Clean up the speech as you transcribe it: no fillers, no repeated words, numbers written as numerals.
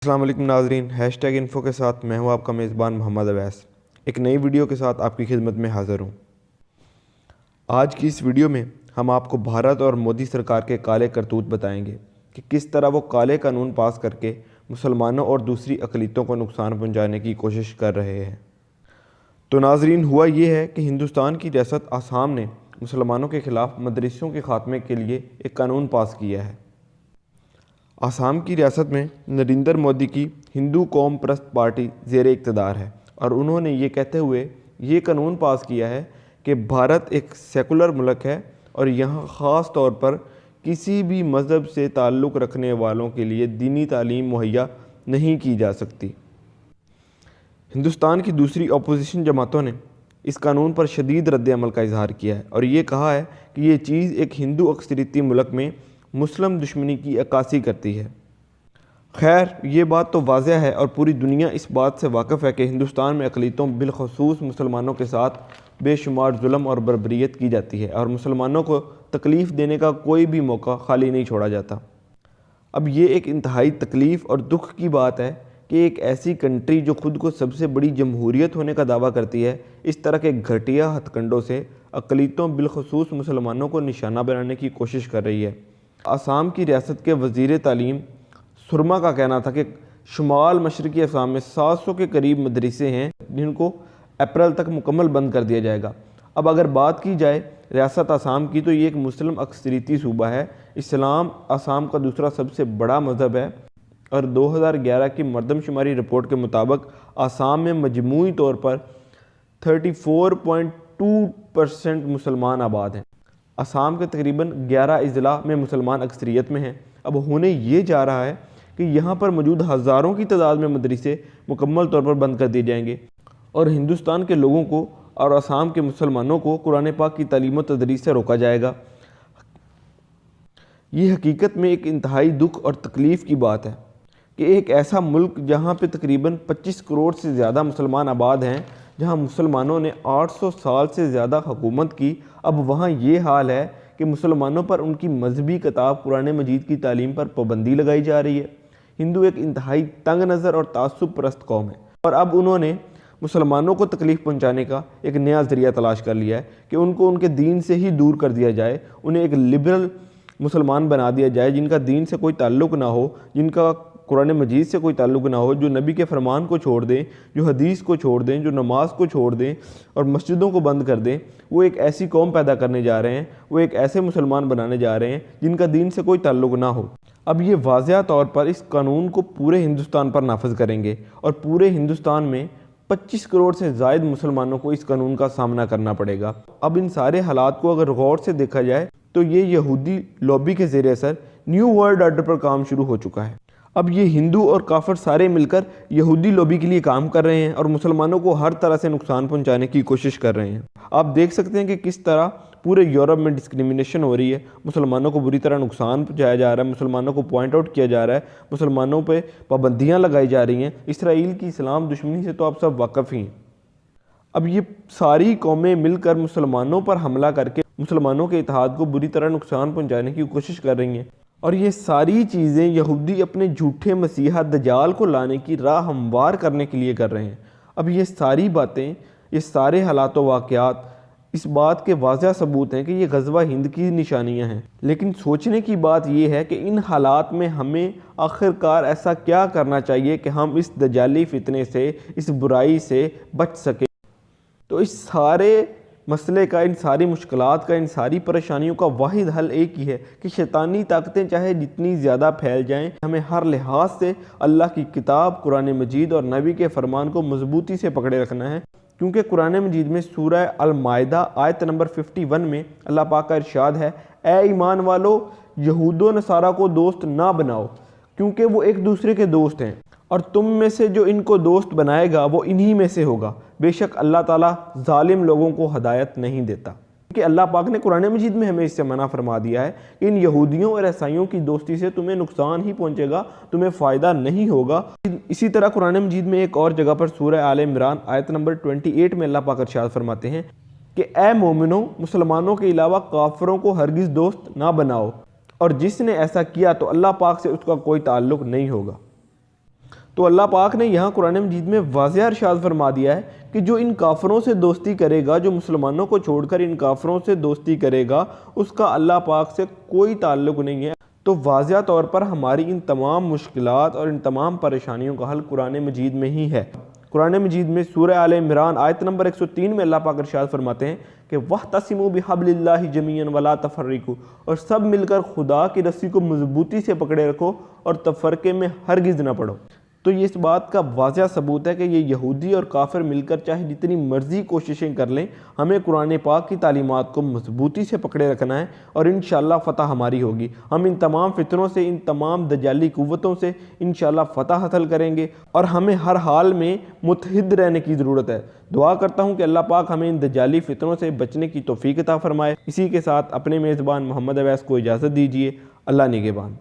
السلام علیکم ناظرین، ہیش ٹیگ انفو کے ساتھ میں ہوں آپ کا میزبان محمد اویس۔ ایک نئی ویڈیو کے ساتھ آپ کی خدمت میں حاضر ہوں۔ آج کی اس ویڈیو میں ہم آپ کو بھارت اور مودی سرکار کے کالے کرتوت بتائیں گے کہ کس طرح وہ کالے قانون پاس کر کے مسلمانوں اور دوسری اقلیتوں کو نقصان پہنچانے کی کوشش کر رہے ہیں۔ تو ناظرین، ہوا یہ ہے کہ ہندوستان کی ریاست آسام نے مسلمانوں کے خلاف مدرسوں کے خاتمے کے لیے ایک قانون پاس کیا ہے۔ آسام کی ریاست میں نریندر مودی کی ہندو قوم پرست پارٹی زیر اقتدار ہے اور انہوں نے یہ کہتے ہوئے یہ قانون پاس کیا ہے کہ بھارت ایک سیکولر ملک ہے اور یہاں خاص طور پر کسی بھی مذہب سے تعلق رکھنے والوں کے لیے دینی تعلیم مہیا نہیں کی جا سکتی۔ ہندوستان کی دوسری اپوزیشن جماعتوں نے اس قانون پر شدید رد عمل کا اظہار کیا ہے اور یہ کہا ہے کہ یہ چیز ایک ہندو اکثریتی ملک میں مسلم دشمنی کی عکاسی کرتی ہے۔ خیر، یہ بات تو واضح ہے اور پوری دنیا اس بات سے واقف ہے کہ ہندوستان میں اقلیتوں بالخصوص مسلمانوں کے ساتھ بے شمار ظلم اور بربریت کی جاتی ہے اور مسلمانوں کو تکلیف دینے کا کوئی بھی موقع خالی نہیں چھوڑا جاتا۔ اب یہ ایک انتہائی تکلیف اور دکھ کی بات ہے کہ ایک ایسی کنٹری جو خود کو سب سے بڑی جمہوریت ہونے کا دعویٰ کرتی ہے، اس طرح کے گھٹیا ہتھ کنڈوں سے اقلیتوں بالخصوص مسلمانوں کو نشانہ بنانے کی کوشش کر رہی ہے۔ آسام کی ریاست کے وزیر تعلیم سرما کا کہنا تھا کہ شمال مشرقی آسام میں 700 کے قریب مدرسے ہیں جن کو اپریل تک مکمل بند کر دیا جائے گا۔ اب اگر بات کی جائے ریاست آسام کی تو یہ ایک مسلم اکثریتی صوبہ ہے۔ اسلام آسام کا دوسرا سب سے بڑا مذہب ہے اور 2011 کی مردم شماری رپورٹ کے مطابق آسام میں مجموعی طور پر 34.2% مسلمان آباد ہیں۔ آسام کے تقریباً 11 اضلاع میں مسلمان اکثریت میں ہیں۔ اب ہونے یہ جا رہا ہے کہ یہاں پر موجود ہزاروں کی تعداد میں مدرسے مکمل طور پر بند کر دیے جائیں گے اور ہندوستان کے لوگوں کو اور آسام کے مسلمانوں کو قرآن پاک کی تعلیم و تدریس سے روکا جائے گا۔ یہ حقیقت میں ایک انتہائی دکھ اور تکلیف کی بات ہے کہ ایک ایسا ملک جہاں پہ تقریباً 25 کروڑ سے زیادہ مسلمان آباد ہیں، جہاں مسلمانوں نے 800 سال سے زیادہ حکومت کی، اب وہاں یہ حال ہے کہ مسلمانوں پر ان کی مذہبی کتاب قرآن مجید کی تعلیم پر پابندی لگائی جا رہی ہے۔ ہندو ایک انتہائی تنگ نظر اور تعصب پرست قوم ہے اور اب انہوں نے مسلمانوں کو تکلیف پہنچانے کا ایک نیا ذریعہ تلاش کر لیا ہے کہ ان کو ان کے دین سے ہی دور کر دیا جائے، انہیں ایک لبرل مسلمان بنا دیا جائے جن کا دین سے کوئی تعلق نہ ہو، جن کا قرآن مجید سے کوئی تعلق نہ ہو، جو نبی کے فرمان کو چھوڑ دیں، جو حدیث کو چھوڑ دیں، جو نماز کو چھوڑ دیں اور مسجدوں کو بند کر دیں۔ وہ ایک ایسی قوم پیدا کرنے جا رہے ہیں، وہ ایک ایسے مسلمان بنانے جا رہے ہیں جن کا دین سے کوئی تعلق نہ ہو۔ اب یہ واضح طور پر اس قانون کو پورے ہندوستان پر نافذ کریں گے اور پورے ہندوستان میں 25 کروڑ سے زائد مسلمانوں کو اس قانون کا سامنا کرنا پڑے گا۔ اب ان سارے حالات کو اگر غور سے دیکھا جائے تو یہ یہودی لابی کے زیر اثر نیو ورلڈ آرڈر پر کام شروع ہو چکا ہے۔ اب یہ ہندو اور کافر سارے مل کر یہودی لابی کے لیے کام کر رہے ہیں اور مسلمانوں کو ہر طرح سے نقصان پہنچانے کی کوشش کر رہے ہیں۔ آپ دیکھ سکتے ہیں کہ کس طرح پورے یورپ میں ڈسکریمنیشن ہو رہی ہے، مسلمانوں کو بری طرح نقصان پہنچایا جا رہا ہے، مسلمانوں کو پوائنٹ آؤٹ کیا جا رہا ہے، مسلمانوں پہ پابندیاں لگائی جا رہی ہیں۔ اسرائیل کی اسلام دشمنی سے تو آپ سب واقف ہی ہیں۔ اب یہ ساری قومیں مل کر مسلمانوں پر حملہ کر کے مسلمانوں کے اتحاد کو بری طرح نقصان پہنچانے کی کوشش کر رہی ہیں اور یہ ساری چیزیں یہودی اپنے جھوٹے مسیحا دجال کو لانے کی راہ ہموار کرنے کے لیے کر رہے ہیں۔ اب یہ ساری باتیں، یہ سارے حالات و واقعات اس بات کے واضح ثبوت ہیں کہ یہ غزوہ ہند کی نشانیاں ہیں، لیکن سوچنے کی بات یہ ہے کہ ان حالات میں ہمیں آخرکار ایسا کیا کرنا چاہیے کہ ہم اس دجالی فتنے سے، اس برائی سے بچ سکیں۔ تو اس سارے مسئلے کا، ان ساری مشکلات کا، ان ساری پریشانیوں کا واحد حل ایک ہی ہے کہ شیطانی طاقتیں چاہے جتنی زیادہ پھیل جائیں، ہمیں ہر لحاظ سے اللہ کی کتاب قرآن مجید اور نبی کے فرمان کو مضبوطی سے پکڑے رکھنا ہے، کیونکہ قرآن مجید میں سورہ المائدہ آیت نمبر 51 میں اللہ پاک کا ارشاد ہے، اے ایمان والو، یہود و نصارہ کو دوست نہ بناؤ کیونکہ وہ ایک دوسرے کے دوست ہیں اور تم میں سے جو ان کو دوست بنائے گا وہ انہی میں سے ہوگا، بے شک اللہ تعالیٰ ظالم لوگوں کو ہدایت نہیں دیتا۔ کہ اللہ پاک نے قرآن مجید میں ہمیں اس سے منع فرما دیا ہے کہ ان یہودیوں اور عیسائیوں کی دوستی سے تمہیں نقصان ہی پہنچے گا، تمہیں فائدہ نہیں ہوگا۔ اسی طرح قرآن مجید میں ایک اور جگہ پر سورہ آل عمران آیت نمبر 28 میں اللہ پاک ارشاد فرماتے ہیں کہ اے مومنوں، مسلمانوں کے علاوہ کافروں کو ہرگز دوست نہ بناؤ، اور جس نے ایسا کیا تو اللہ پاک سے اس کا کوئی تعلق نہیں ہوگا۔ تو اللہ پاک نے یہاں قرآن مجید میں واضح ارشاد فرما دیا ہے کہ جو ان کافروں سے دوستی کرے گا، جو مسلمانوں کو چھوڑ کر ان کافروں سے دوستی کرے گا، اس کا اللہ پاک سے کوئی تعلق نہیں ہے۔ تو واضح طور پر ہماری ان تمام مشکلات اور ان تمام پریشانیوں کا حل قرآن مجید میں ہی ہے۔ قرآن مجید میں سورہ آل عمران آیت نمبر 103 میں اللہ پاک ارشاد فرماتے ہیں کہ وَاعْتَصِمُوا بِحَبْلِ اللَّهِ جَمِيعًا وَلَا تَفَرِّقُوا، اور سب مل کر خدا کی رسی کو مضبوطی سے پکڑے رکھو اور تفرقے میں ہرگز نہ پڑو۔ تو یہ اس بات کا واضح ثبوت ہے کہ یہ یہودی اور کافر مل کر چاہے جتنی مرضی کوششیں کر لیں، ہمیں قرآن پاک کی تعلیمات کو مضبوطی سے پکڑے رکھنا ہے اور انشاءاللہ فتح ہماری ہوگی۔ ہم ان تمام فتنوں سے، ان تمام دجالی قوتوں سے انشاءاللہ فتح حاصل کریں گے، اور ہمیں ہر حال میں متحد رہنے کی ضرورت ہے۔ دعا کرتا ہوں کہ اللہ پاک ہمیں ان دجالی فتنوں سے بچنے کی توفیق عطا فرمائے۔ اسی کے ساتھ اپنے میزبان محمد اویس کو اجازت دیجیے۔ اللہ نگہبان۔